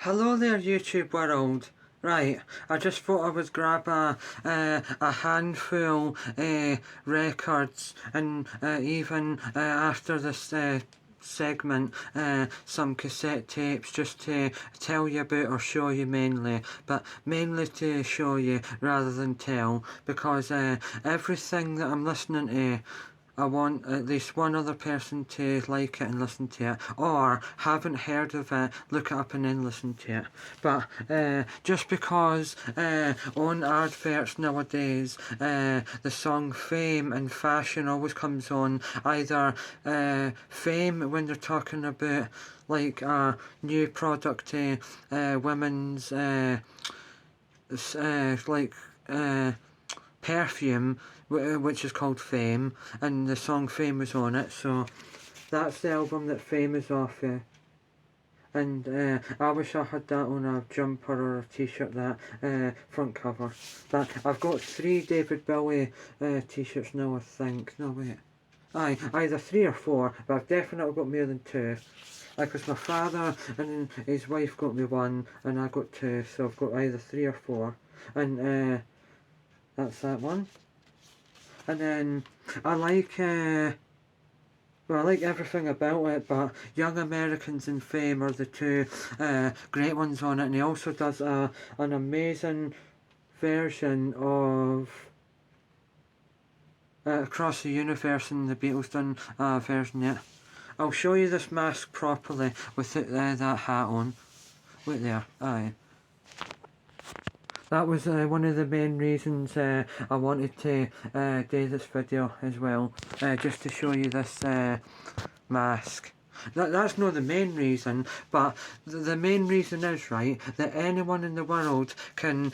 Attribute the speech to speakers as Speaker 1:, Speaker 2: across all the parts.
Speaker 1: Hello there, YouTube world. Right, I just thought I would grab a handful records and even after this segment some cassette tapes just to tell you about or show you mainly, but mainly to show you rather than tell, because everything that I'm listening to I want at least one other person to like it and listen to it, or haven't heard of it, look it up and then listen to it. But just because on adverts nowadays the song Fame and Fashion always comes on, either Fame when they're talking about like a new product to women's perfume, which is called Fame, and the song Fame was on it, so that's the album that Fame is off of. And I wish I had that on a jumper or a t-shirt, that front cover. But I've got 3 David Bowie t-shirts now, I think. No, wait. Aye, either 3 or 4, but I've definitely got more than 2. Because my father and his wife got me 1, and I got 2, so I've got either 3 or 4. And that's that one. And then I like everything about it, but Young Americans and Fame are the 2 great ones on it. And he also does an amazing version of Across the Universe, and the Beatles done a version yet. I'll show you this mask properly with it, that hat on. Wait there, aye. That was one of the main reasons I wanted to do this video as well, just to show you this mask. That's not the main reason, but the main reason is, right, that anyone in the world can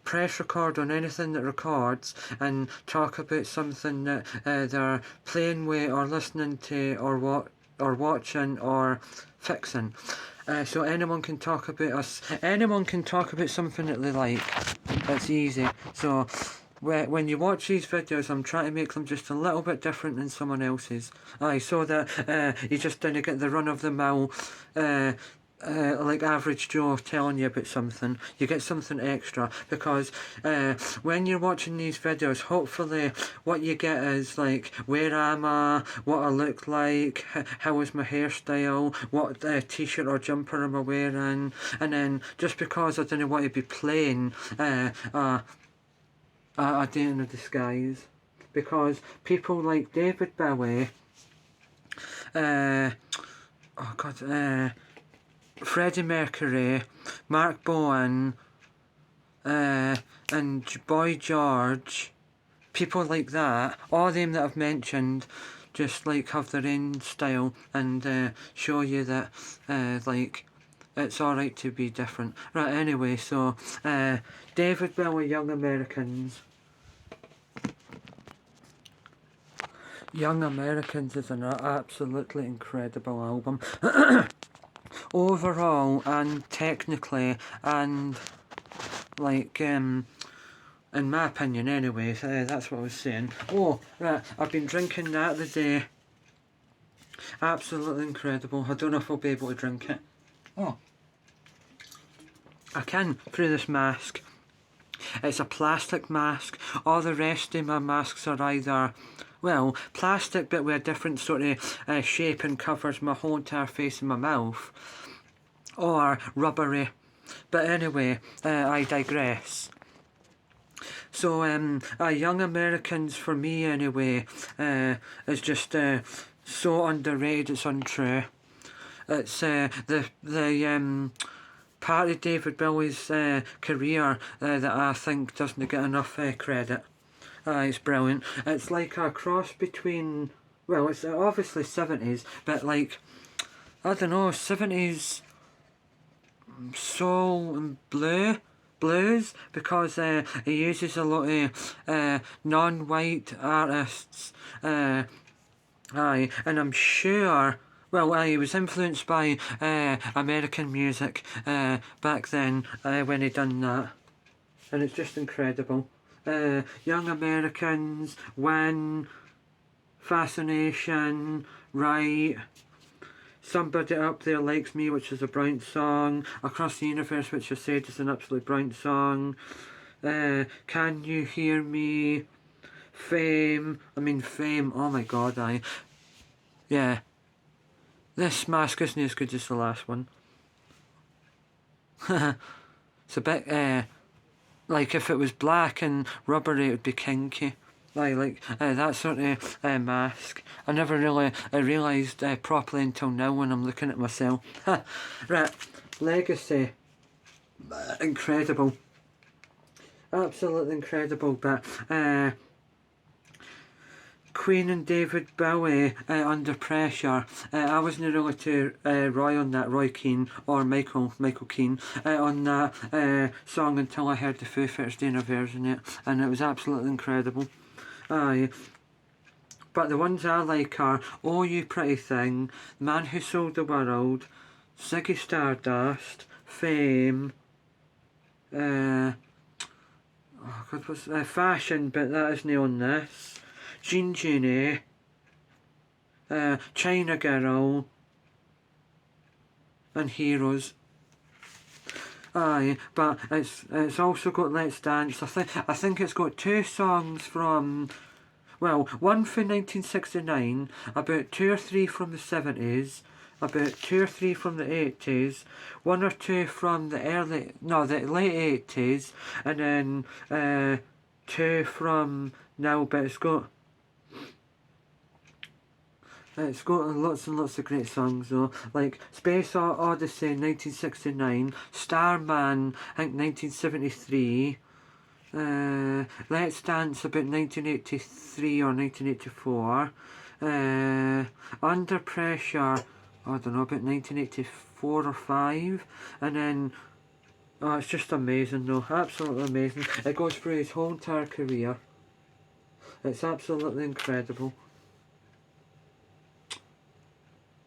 Speaker 1: press record on anything that records and talk about something that they're playing with or listening to or watching or fixing. So anyone can talk about anyone can talk about something that they like. It's easy. So when you watch these videos, I'm trying to make them just a little bit different than someone else's. Aye, so that you just don't get the run of the mill like average Joe telling you about something. You get something extra, because when you're watching these videos, hopefully what you get is like, where am I, what I look like, how is my hairstyle, what t-shirt or jumper am I wearing. And then just because I didn't want to be plain, I did it in a disguise, because people like David Bowie, Freddie Mercury, Mark Bowen, and Boy George, people like that, all them that I've mentioned, just like have their own style and show you that like it's alright to be different. Right, anyway, so David Bowie, Young Americans. Young Americans is an absolutely incredible album. Overall and technically, and like in my opinion anyways, that's what I was saying. Oh, right, I've been drinking that the day. Absolutely incredible. I don't know if I'll be able to drink it. Oh, I can through this mask. It's a plastic mask. All the rest of my masks are either, well, plastic but with a different sort of shape and covers my whole entire face and my mouth, or rubbery. But anyway, I digress. So Young Americans for me anyway is just so underrated it's untrue. It's the part of David Bowie's career that I think doesn't get enough credit. It's brilliant. It's like a cross between, well, it's obviously 70s, but like, I don't know, 70s soul and blues, because he uses a lot of non-white artists. Aye, and I'm sure, well, he was influenced by American music back then when he done that, and it's just incredible. Young Americans, When, Fascination, Right, Somebody Up There Likes Me, which is a brilliant song. Across the Universe, which I said is an absolutely brilliant song. Can You Hear Me? Fame, oh my god, yeah. This mask isn't as good as the last one. It's a bit, like if it was black and rubbery, it would be kinky. Like that sort of mask. I never really realised properly until now when I'm looking at myself. Right, Legacy. Incredible. Absolutely incredible, but Queen and David Bowie, Under Pressure. I wasn't really too Roy Keane or Michael Keane on that song until I heard the Foo Fighters doing a version of it, and it was absolutely incredible. Aye. But the ones I like are Oh You Pretty Thing, The Man Who Sold the World, Ziggy Stardust, Fame, oh God, what's Fashion, but that isn't on this. Genie, China Girl, and Heroes. Aye, but it's also got Let's Dance. I think it's got 2 songs from, well, one from 1969, about 2 or 3 from the 70s, about 2 or 3 from the 80s, 1 or 2 from the late 80s, and then 2 from now. But it's got lots and lots of great songs though, like Space Odyssey 1969, Starman I think 1973, Let's Dance about 1983 or 1984, Under Pressure, I don't know, about 1984 or 5, and then it's just amazing though, absolutely amazing. It goes through his whole entire career. It's absolutely incredible.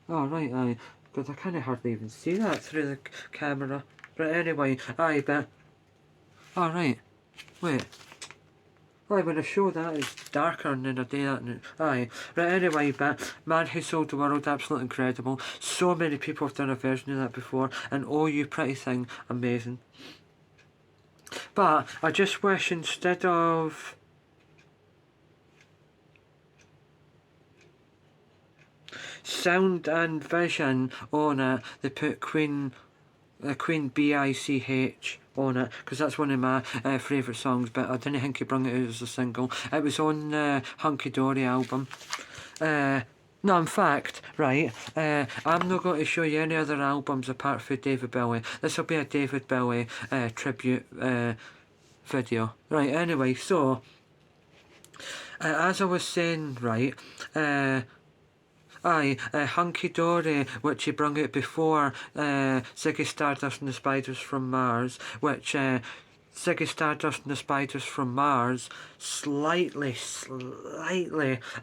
Speaker 1: Oh right, aye. God, I can't hardly even see that through the camera. But anyway, aye, but... Oh right, wait. Aye, when I show that, it's darker and then I do that. Aye, right, anyway, but Man Who Sold the World, absolutely incredible. So many people have done a version of that before. And Oh You Pretty Thing, amazing. But I just wish instead of... Sound and Vision on it, they put Queen BICH on it, because that's one of my favourite songs, but I didn't think he brought it out as a single. It was on the Hunky Dory album. No, in fact, right, I'm not going to show you any other albums apart from David Bowie. This will be a David Bowie tribute video. Right, anyway, so, as I was saying, right, Hunky Dory, which he brung out before Ziggy Stardust and the Spiders from Mars, which Ziggy Stardust and the Spiders from Mars slightly,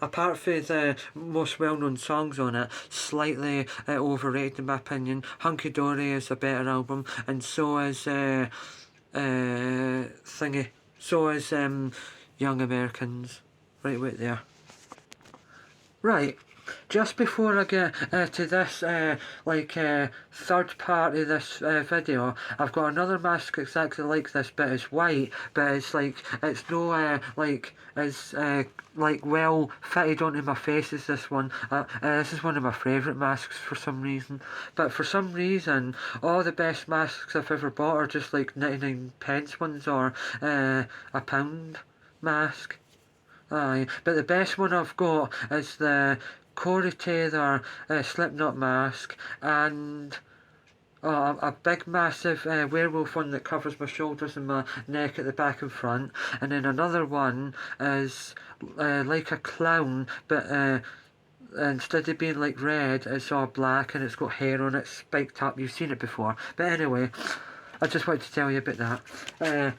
Speaker 1: apart from the most well-known songs on it, slightly overrated in my opinion. Hunky Dory is a better album, and so is Young Americans. Right there. Right. Just before I get to this third part of this video, I've got another mask exactly like this, but it's white, but it's no well fitted onto my face as this one. This is one of my favourite masks for some reason, but for some reason all the best masks I've ever bought are just like 99p ones or a £1 mask. Aye, but the best one I've got is the Corey Taylor Slipknot mask, and a big massive werewolf one that covers my shoulders and my neck at the back and front, and then another one is like a clown, but instead of being like red, it's all black and it's got hair on it spiked up. You've seen it before, but anyway, I just wanted to tell you about that.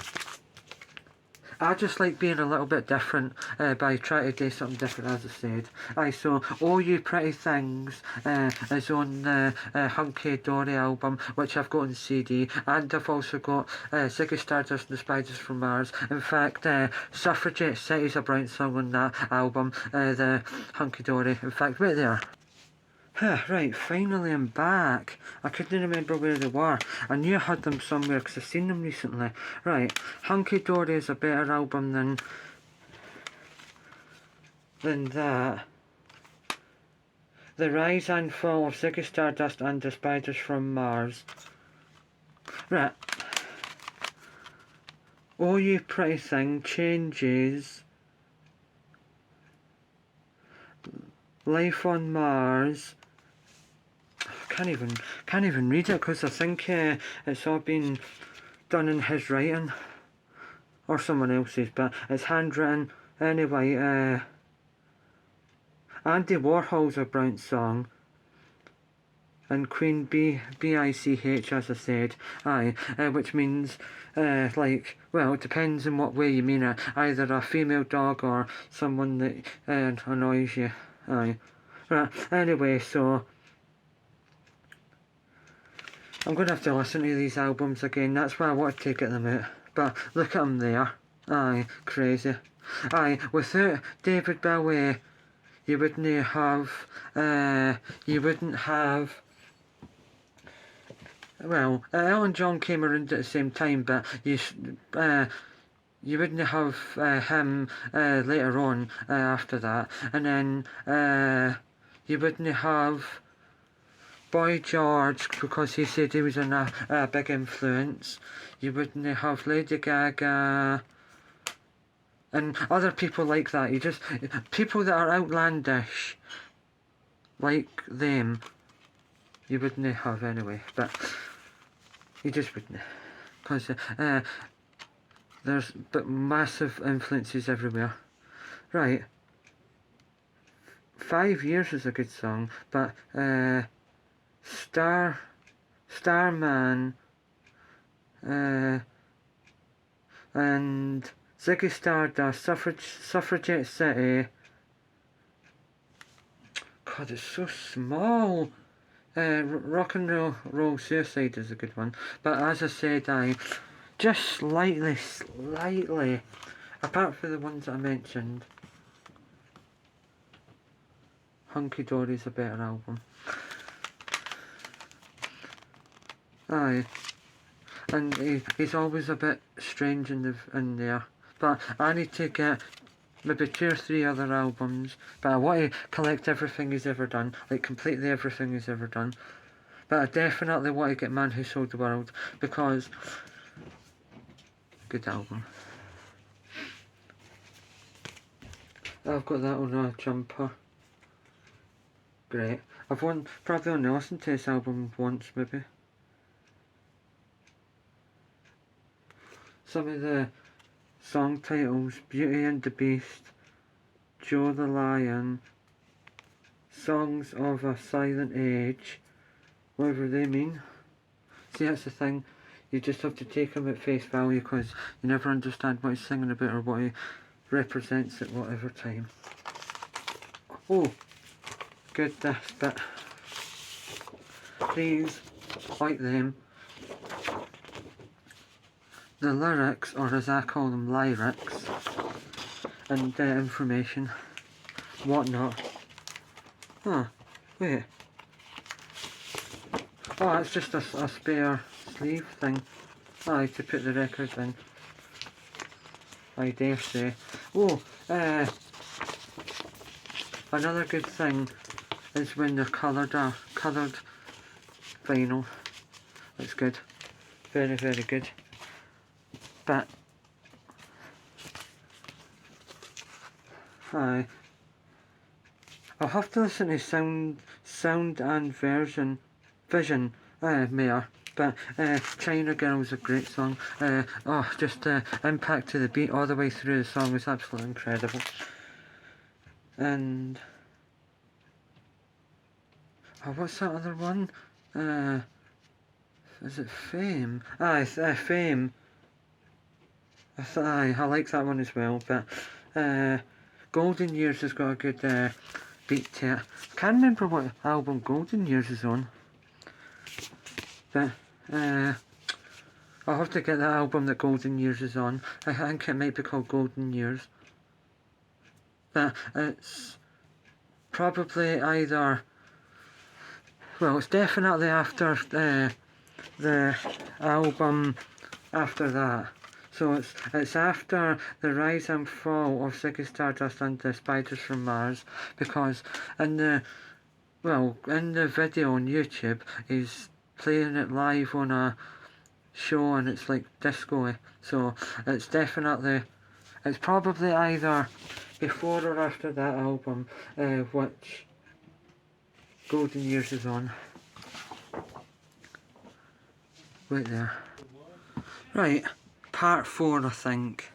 Speaker 1: I just like being a little bit different by trying to do something different, as I said. So All You Pretty Things is on the Hunky Dory album, which I've got on CD, and I've also got Ziggy Stardust and the Spiders from Mars. In fact, Suffragette City's a brilliant song on that album, the Hunky Dory. In fact, right there. Right, finally I'm back. I couldn't remember where they were. I knew I had them somewhere because I've seen them recently. Right, Hunky Dory is a better album than that. The Rise and Fall of Ziggy Stardust and the Spiders from Mars. Right. Oh You Pretty Thing, Changes, Life on Mars. Can't even read it because I think it's all been done in his writing or someone else's, but it's handwritten anyway. Andy Warhol's a Brown song, and Queen B-I-C-H, as I said, which means like, well, it depends in what way you mean it, either a female dog or someone that annoys you. Right, anyway, so I'm going to have to listen to these albums again. That's why I want to take at them out. But look at them there. Crazy. Without David Bowie, you wouldn't have, well, Elton John came around at the same time, but you wouldn't have him later on after that. And then you wouldn't have Boy George, because he said he was a big influence. You wouldn't have Lady Gaga and other people like that. People that are outlandish like them, you wouldn't have anyway, but you just wouldn't, because there's massive influences everywhere. Right, 5 Years is a good song, but Starman and Ziggy Stardust, Suffragette City. God, it's so small. Rock and Roll Suicide is a good one, but as I said, just slightly, apart from the ones that I mentioned, Hunky Dory's a better album. And he's always a bit strange in there, but I need to get maybe 2 or 3 other albums, but I want to collect everything he's ever done, like completely everything he's ever done. But I definitely want to get Man Who Sold the World, because good album. I've got that on a jumper. Great. I've probably only listened to this album once, maybe. Some of the song titles: Beauty and the Beast, Joe the Lion, Songs of a Silent Age, whatever they mean. See, that's the thing, you just have to take them at face value, because you never understand what he's singing about or what he represents at whatever time. Oh, good, this bit. Please, like them. The lyrics, or as I call them, lyrics, and information, whatnot. Oh, wait. Oh, it's just a spare sleeve thing. To put the records in, I dare say. Oh, another good thing is when they're coloured vinyl. That's good. Very, very good. But I'll have to listen to sound and vision more. But China Girl's a great song. Just impact to the beat all the way through the song is absolutely incredible. And what's that other one? Is it Fame? Fame. I like that one as well, but Golden Years has got a good beat to it. I can't remember what album Golden Years is on, but I'll have to get that album that Golden Years is on. I think it might be called Golden Years, but it's probably either well, it's definitely after the album after that. So it's after the rise and fall of Ziggy Stardust and the Spiders from Mars, because in the video on YouTube he's playing it live on a show and it's like disco-y. So it's probably either before or after that album, which Golden Years is on. Wait there. Right, part 4 I think.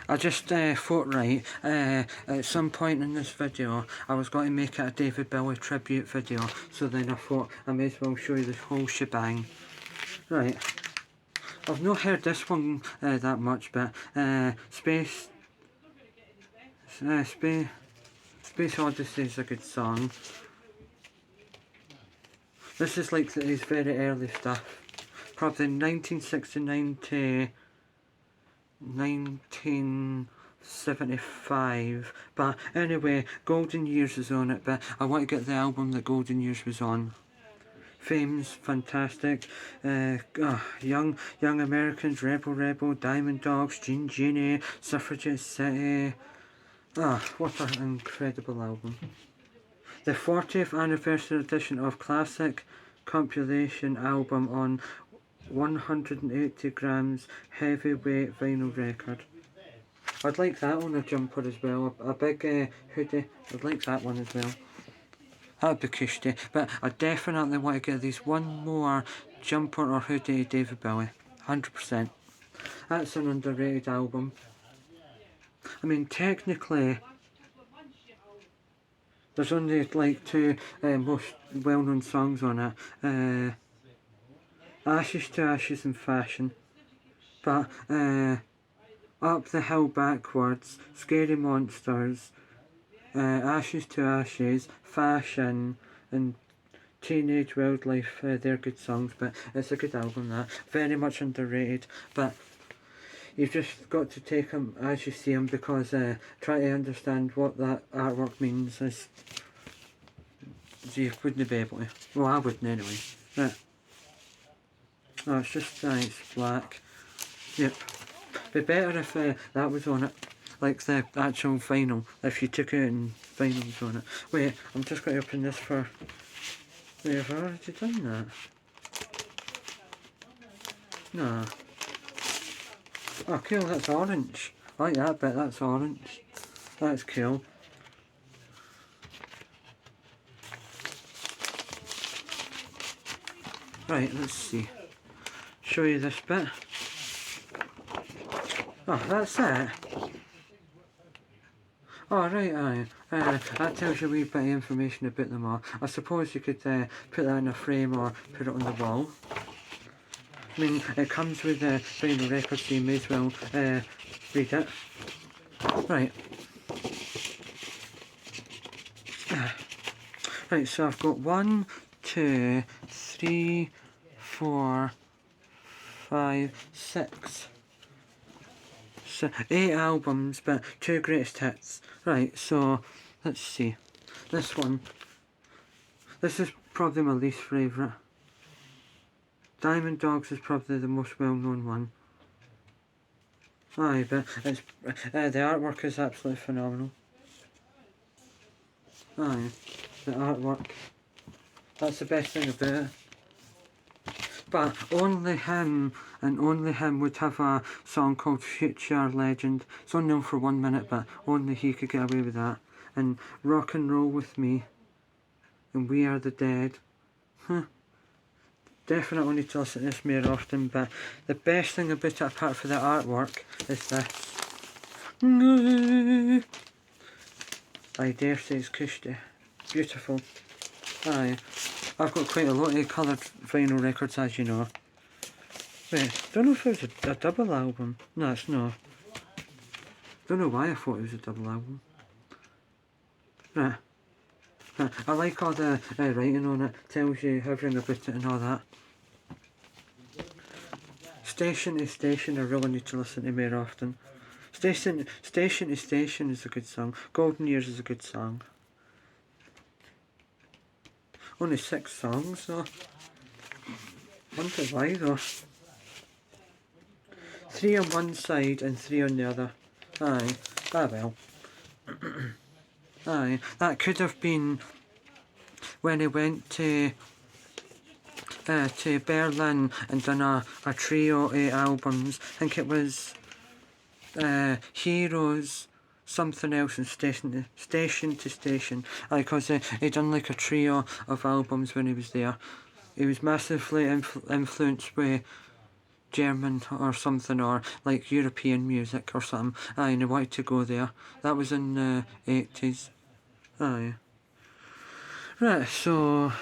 Speaker 1: I just thought, right, at some point in this video I was going to make it a David Bowie tribute video, so then I thought I may as well show you this whole shebang. Right, I've not heard this one that much, but Space Odyssey is a good song. This is like his very early stuff, probably 1969 to 1975, but anyway, Golden Years is on it, but I want to get the album that Golden Years was on. Fame's fantastic. Young Americans, Rebel, Diamond Dogs, Genie, Suffragette City. What an incredible album. The 40th anniversary edition of classic compilation album on 180 grams heavyweight vinyl record. I'd like that on a jumper as well, a big hoodie. I'd like that one as well. That'd be cushy, but I definitely want to get at least one more jumper or hoodie of David Bowie, 100%. That's an underrated album. I mean, technically, there's only like 2 most well-known songs on it. Ashes to Ashes and Fashion. But Up the Hill Backwards, Scary Monsters, Ashes to Ashes, Fashion, and Teenage Wildlife, they're good songs, but it's a good album, that. Very much underrated, but you've just got to take them as you see them, because try to understand what that artwork means is, you wouldn't be able to. Well, I wouldn't anyway. Right. Oh, it's just it's black. Yep. Be better if that was on it, like the actual vinyl, if you took it and vinyl was on it. Wait, I'm just going to open this for... Wait, have I already done that? No. Oh cool, that's orange. I like that bit, that's orange. That's cool. Right, let's see. Show you this bit. Oh, that's it. Oh, right, aye. That tells you a wee bit of information about them all. I suppose you could put that in a frame or put it on the wall. I mean, it comes with the vinyl record, so you may as well read it. Right. Right, so I've got 1, 2, 3, 4, 5, 6. So 8 albums, but 2 greatest hits. Right, so let's see. This one. This is probably my least favourite. Diamond Dogs is probably the most well-known one. Aye, but it's the artwork is absolutely phenomenal. Aye, the artwork. That's the best thing about it. But only him, and only him, would have a song called Future Legend. It's only on for 1 minute, but only he could get away with that. And Rock and Roll With Me, and We Are the Dead. Definitely need to listen to this more often, but the best thing about it, apart from the artwork, is this. I dare say it's cushy. Beautiful. Aye. I've got quite a lot of coloured vinyl records, as you know. Wait, don't know if it was a double album. No, it's not. Don't know why I thought it was a double album. Right. I like all the writing on it. Tells you everything about it and all that. Station to Station, I really need to listen to more often. Station to Station is a good song. Golden Years is a good song. Only 6 songs though. Wonder why though. 3 on one side and 3 on the other. Aye, ah well. Aye, that could have been when he went to Berlin and done a trio of albums. I think it was Heroes, something else, and Station to Station. Because he done like a trio of albums when he was there. He was massively influenced by German or something, or like European music or something. Aye, and he wanted to go there. That was in the 80s. Aye. Right, so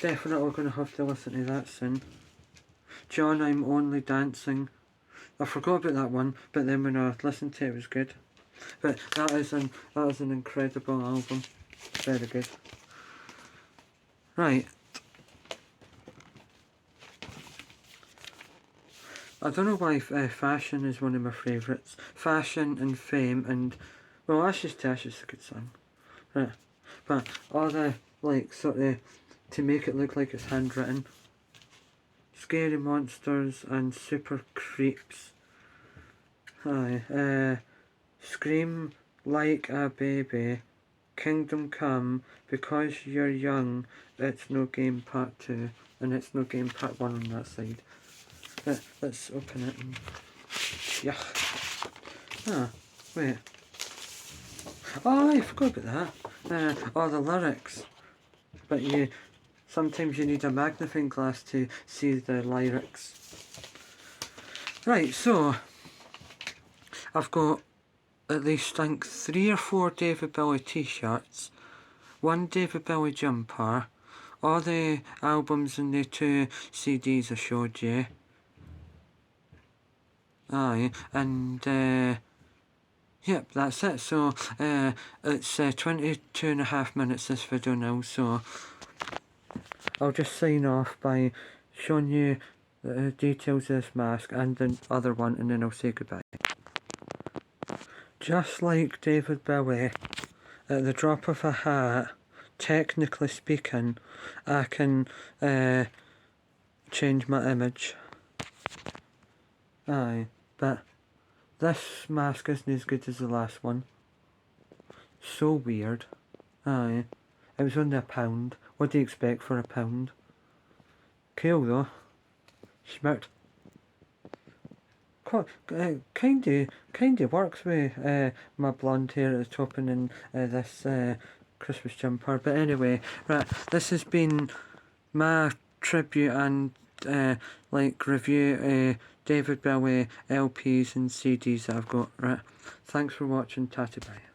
Speaker 1: definitely gonna have to listen to that soon. John, I'm Only Dancing. I forgot about that one, but then when I listened to it, it was good. But that is an incredible album. Very good. Right. I don't know why Fashion is one of my favourites. Fashion and Fame and, well, Ashes to Ashes is a good song. Right. But all the, like, sort of, to make it look like it's handwritten. Scary Monsters and Super Creeps. Aye. Scream Like a Baby. Kingdom Come. Because You're Young. It's No Game Part 2. And It's No Game Part 1 on that side. Let's open it and... Yeah. Ah, wait. Oh, I forgot about that. The lyrics. But sometimes you need a magnifying glass to see the lyrics. Right, so I've got at least, I think, 3 or 4 David Bowie t-shirts, 1 David Bowie jumper, all the albums and the 2 CDs I showed you. Aye, and yep, that's it. So it's 22.5 minutes this video now, so I'll just sign off by showing you the details of this mask and the other one, and then I'll say goodbye. Just like David Bowie, at the drop of a hat, technically speaking, I can change my image. Aye, but this mask isn't as good as the last one. So weird. Aye, it was only £1. What do you expect for £1? Cool though. Schmirt. Kinda works with my blonde hair at the top and in this Christmas jumper. But anyway, right, this has been my tribute and like review David Bowie LPs and CDs that I've got. Right, thanks for watching. Tatty bye.